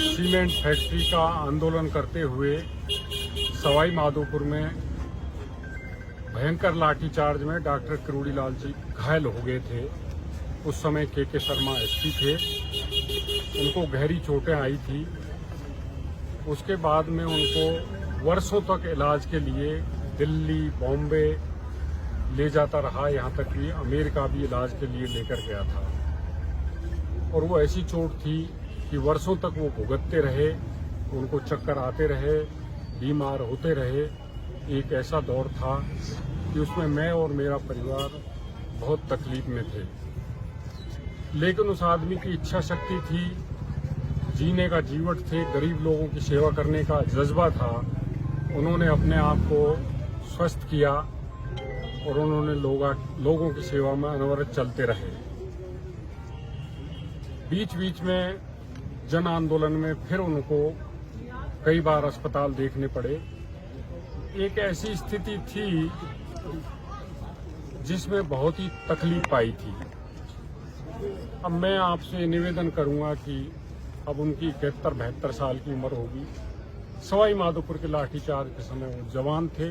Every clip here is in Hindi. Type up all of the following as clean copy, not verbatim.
सीमेंट फैक्ट्री का आंदोलन करते हुए सवाई माधोपुर में भयंकर लाठीचार्ज में डॉक्टर किरोड़ीलाल जी घायल हो गए थे। उस समय के शर्मा एसपी थे, उनको गहरी चोटें आई थी। उसके बाद में उनको वर्षों तक इलाज के लिए दिल्ली, बॉम्बे ले जाता रहा, यहाँ तक कि अमेरिका भी इलाज के लिए लेकर गया था। और वो ऐसी चोट थी कि वर्षों तक वो भुगतते रहे, उनको चक्कर आते रहे, बीमार होते रहे। एक ऐसा दौर था कि उसमें मैं और मेरा परिवार बहुत तकलीफ में थे, लेकिन उस आदमी की इच्छा शक्ति थी, जीने का जीवट थे, गरीब लोगों की सेवा करने का जज्बा था। उन्होंने अपने आप को स्वस्थ किया और उन्होंने लोगों की सेवा में अनवरत चलते रहे। बीच बीच में जन आंदोलन में फिर उनको कई बार अस्पताल देखने पड़े। एक ऐसी स्थिति थी जिसमें बहुत ही तकलीफ पाई थी। अब मैं आपसे निवेदन करूंगा कि अब उनकी 71-72 साल की उम्र होगी। सवाई माधोपुर के लाठीचार्ज के समय वो जवान थे।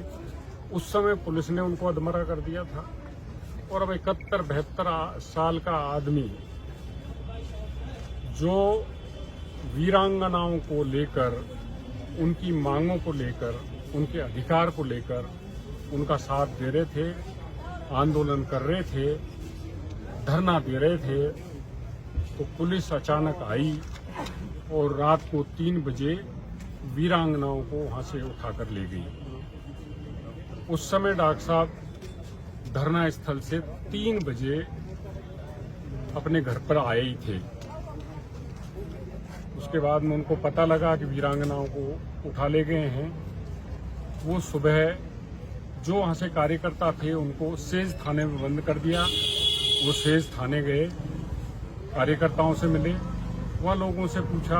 उस समय पुलिस ने उनको अधमरा कर दिया था। और अब 71-72 साल का आदमी जो वीरांगनाओं को लेकर, उनकी मांगों को लेकर, उनके अधिकार को लेकर उनका साथ दे रहे थे, आंदोलन कर रहे थे, धरना दे रहे थे, तो पुलिस अचानक आई और रात को 3 बजे वीरांगनाओं को वहां से उठाकर ले गई। उस समय डॉक्टर साहब धरना स्थल से 3 बजे अपने घर पर आए ही थे। उसके बाद में उनको पता लगा कि वीरांगनाओं को उठा ले गए हैं। वो सुबह जो वहां से कार्यकर्ता थे उनको सेज थाने में बंद कर दिया। वो सेज थाने गए, कार्यकर्ताओं से मिले, वहाँ लोगों से पूछा।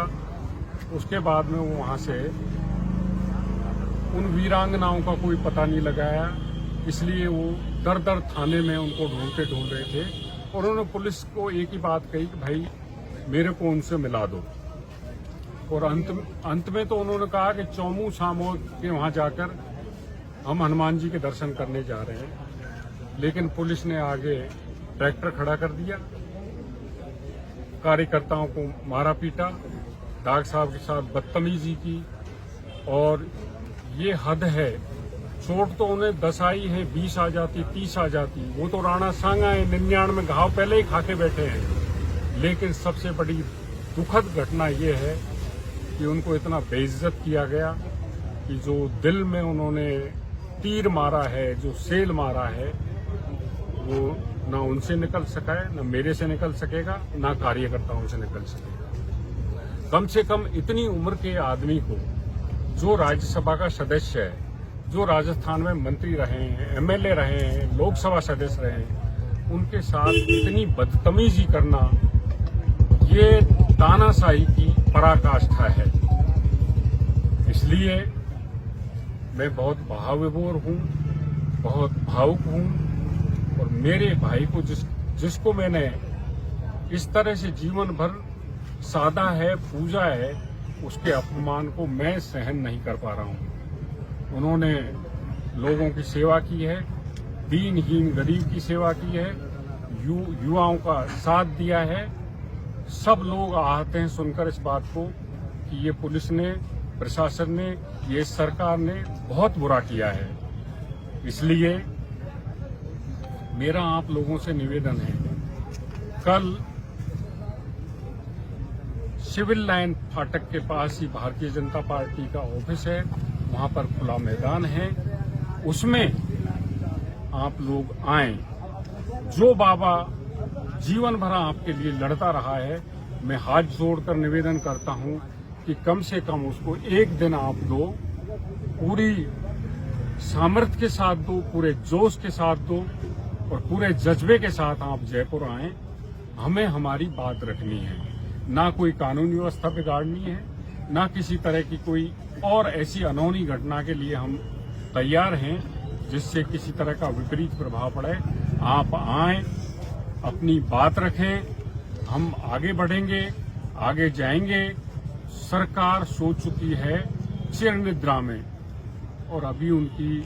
उसके बाद में वो वहाँ से उन वीरांगनाओं का कोई पता नहीं लगाया, इसलिए वो दर दर थाने में उनको ढूंढ रहे थे। और उन्होंने पुलिस को एक ही बात कही कि भाई मेरे को उनसे मिला दो। और अंत में तो उन्होंने कहा कि चौमू सामो के वहाँ जाकर हम हनुमान जी के दर्शन करने जा रहे हैं। लेकिन पुलिस ने आगे ट्रैक्टर खड़ा कर दिया, कार्यकर्ताओं को मारा पीटा, डॉक्टर साहब के साथ बदतमीजी की। और ये हद है। चोट तो उन्हें 10 आई है, 20 आ जाती, 30 आ जाती। वो तो राणा सांगा है, 99 घाव पहले ही खाके बैठे हैं। लेकिन सबसे बड़ी दुखद घटना ये है कि उनको इतना बेइज्जत किया गया कि जो दिल में उन्होंने तीर मारा है, जो सेल मारा है, वो ना उनसे निकल सका है, ना मेरे से निकल सकेगा, ना कार्यकर्ताओं से निकल सकेगा। कम से कम इतनी उम्र के आदमी को, जो राज्यसभा का सदस्य है, जो राजस्थान में मंत्री रहे हैं, एमएलए रहे हैं, लोकसभा सदस्य रहे हैं, उनके साथ इतनी बदतमीजी करना, ये तानाशाही की पराकाष्ठा है। इसलिए मैं बहुत भावविभोर हूँ, बहुत भावुक हूँ। और मेरे भाई को जिसको मैंने इस तरह से जीवन भर साधा है, पूजा है, उसके अपमान को मैं सहन नहीं कर पा रहा हूँ। उन्होंने लोगों की सेवा की है, दीनहीन गरीब की सेवा की है, युवाओं का साथ दिया है। सब लोग आहत हैं सुनकर इस बात को कि ये पुलिस ने, प्रशासन ने, ये सरकार ने बहुत बुरा किया है। इसलिए मेरा आप लोगों से निवेदन है, कल सिविल लाइन फाटक के पास ही भारतीय जनता पार्टी का ऑफिस है, वहां पर खुला मैदान है, उसमें आप लोग आएं। जो बाबा जीवन भर आपके लिए लड़ता रहा है, मैं हाथ जोड़कर निवेदन करता हूं कि कम से कम उसको एक दिन आप दो, पूरी सामर्थ्य के साथ दो, पूरे जोश के साथ दो और पूरे जज्बे के साथ आप जयपुर आएं। हमें हमारी बात रखनी है, ना कोई कानूनी व्यवस्था बिगाड़नी है, ना किसी तरह की कोई और ऐसी अनहोनी घटना के लिए हम तैयार हैं जिससे किसी तरह का विपरीत प्रभाव पड़े। आप आएं, अपनी बात रखें, हम आगे बढ़ेंगे, आगे जाएंगे, सरकार सो चुकी है चिर निद्रा में और अभी उनकी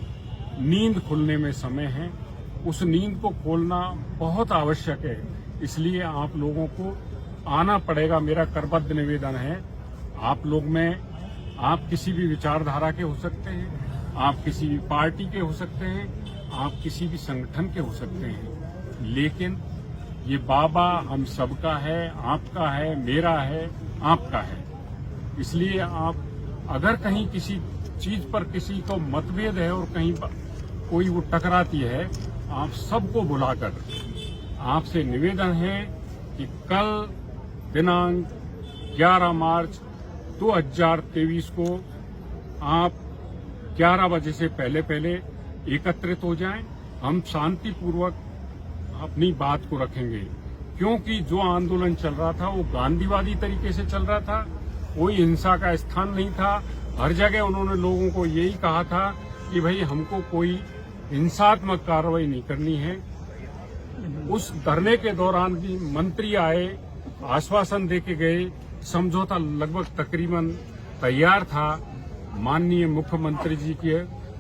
नींद खुलने में समय है। उस नींद को खोलना बहुत आवश्यक है, इसलिए आप लोगों को आना पड़ेगा। मेरा करबद्ध निवेदन है, आप लोग में आप किसी भी विचारधारा के हो सकते हैं, आप किसी भी पार्टी के हो सकते हैं, आप किसी भी संगठन के हो सकते हैं, लेकिन ये बाबा हम सबका है, आपका है, मेरा है, आपका है। इसलिए आप अगर कहीं किसी चीज पर किसी को मतभेद है और कहीं कोई वो टकराती है, आप सबको बुलाकर आपसे निवेदन है कि कल दिनांक 11 मार्च 2023 को आप 11 बजे से पहले एकत्रित हो जाएं। हम शांतिपूर्वक अपनी बात को रखेंगे, क्योंकि जो आंदोलन चल रहा था वो गांधीवादी तरीके से चल रहा था, कोई हिंसा का स्थान नहीं था। हर जगह उन्होंने लोगों को यही कहा था कि भाई हमको कोई हिंसात्मक कार्रवाई नहीं करनी है। उस धरने के दौरान भी मंत्री आए, आश्वासन देके गए, समझौता लगभग तकरीबन तैयार था। माननीय मुख्यमंत्री जी के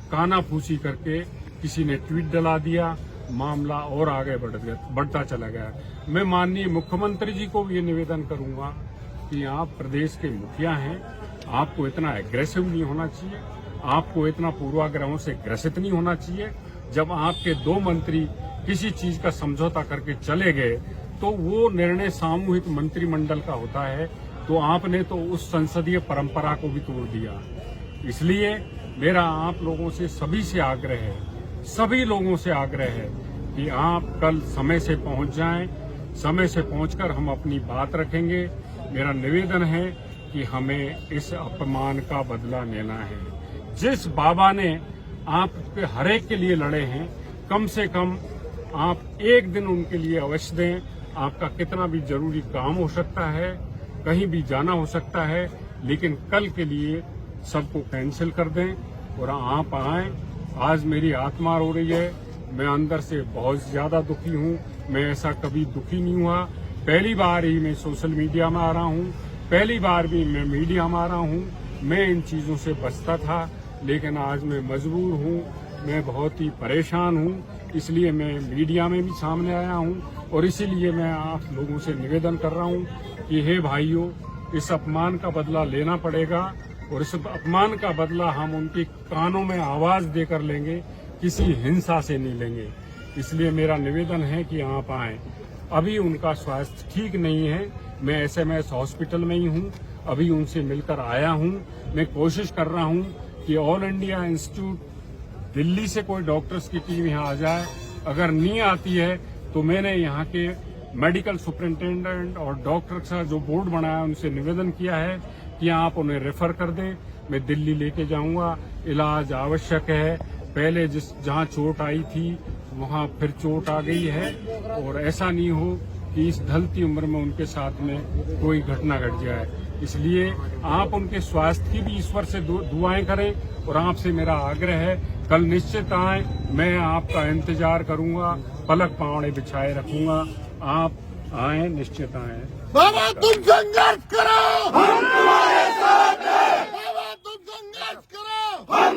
कानाफूसी करके किसी ने ट्वीट डला दिया, मामला और आगे बढ़ता चला गया। मैं माननीय मुख्यमंत्री जी को भी ये निवेदन करूंगा कि आप प्रदेश के मुखिया हैं, आपको इतना एग्रेसिव नहीं होना चाहिए, आपको इतना पूर्वाग्रहों से ग्रसित नहीं होना चाहिए। जब आपके 2 मंत्री किसी चीज का समझौता करके चले गए तो वो निर्णय सामूहिक मंत्रिमंडल का होता है, तो आपने तो उस संसदीय परंपरा को भी तोड़ दिया। इसलिए मेरा आप लोगों से सभी से आग्रह है, सभी लोगों से आग्रह है कि आप कल समय से पहुंच जाएं। समय से पहुंचकर हम अपनी बात रखेंगे। मेरा निवेदन है कि हमें इस अपमान का बदला लेना है। जिस बाबा ने आपके हर एक के लिए लड़े हैं, कम से कम आप एक दिन उनके लिए अवश्य दें। आपका कितना भी जरूरी काम हो सकता है, कहीं भी जाना हो सकता है, लेकिन कल के लिए सबको कैंसिल कर दें और आप आएं। आज मेरी आत्मा रो रही है, मैं अंदर से बहुत ज्यादा दुखी हूँ। मैं ऐसा कभी दुखी नहीं हुआ। पहली बार ही मैं सोशल मीडिया में आ रहा हूँ, पहली बार भी मैं मीडिया में आ रहा हूँ। मैं इन चीजों से बचता था, लेकिन आज मैं मजबूर हूँ, मैं बहुत ही परेशान हूँ, इसलिए मैं मीडिया में भी सामने आया हूँ। और इसीलिए मैं आप लोगों से निवेदन कर रहा हूँ कि हे भाइयों, इस अपमान का बदला लेना पड़ेगा और इस अपमान का बदला हम उनके कानों में आवाज देकर लेंगे, किसी हिंसा से नहीं लेंगे। इसलिए मेरा निवेदन है कि आप आएं। अभी उनका स्वास्थ्य ठीक नहीं है, मैं SMS हॉस्पिटल में ही हूँ, अभी उनसे मिलकर आया हूँ। मैं कोशिश कर रहा हूँ कि ऑल इंडिया इंस्टीट्यूट दिल्ली से कोई डॉक्टर्स की टीम यहाँ आ जाए। अगर नहीं आती है तो मैंने यहाँ के मेडिकल सुपरिंटेंडेंट और डॉक्टर का जो बोर्ड बनाया उनसे निवेदन किया है कि आप उन्हें रेफर कर दें। मैं दिल्ली लेके जाऊंगा, इलाज आवश्यक है। पहले जहाँ चोट आई थी वहाँ फिर चोट आ गई है, और ऐसा नहीं हो कि इस ढलती उम्र में उनके साथ में कोई घटना घट जाए। इसलिए आप उनके स्वास्थ्य की भी ईश्वर से दुआएं करें और आपसे मेरा आग्रह है कल निश्चित आए। मैं आपका इंतजार करूंगा, पलक पावड़े बिछाए रखूंगा। आप आए, निश्चित आए। बाबा तुम संघर्ष करो, हम तुम्हारे साथ हैं। बाबा तुम संघर्ष करो, हम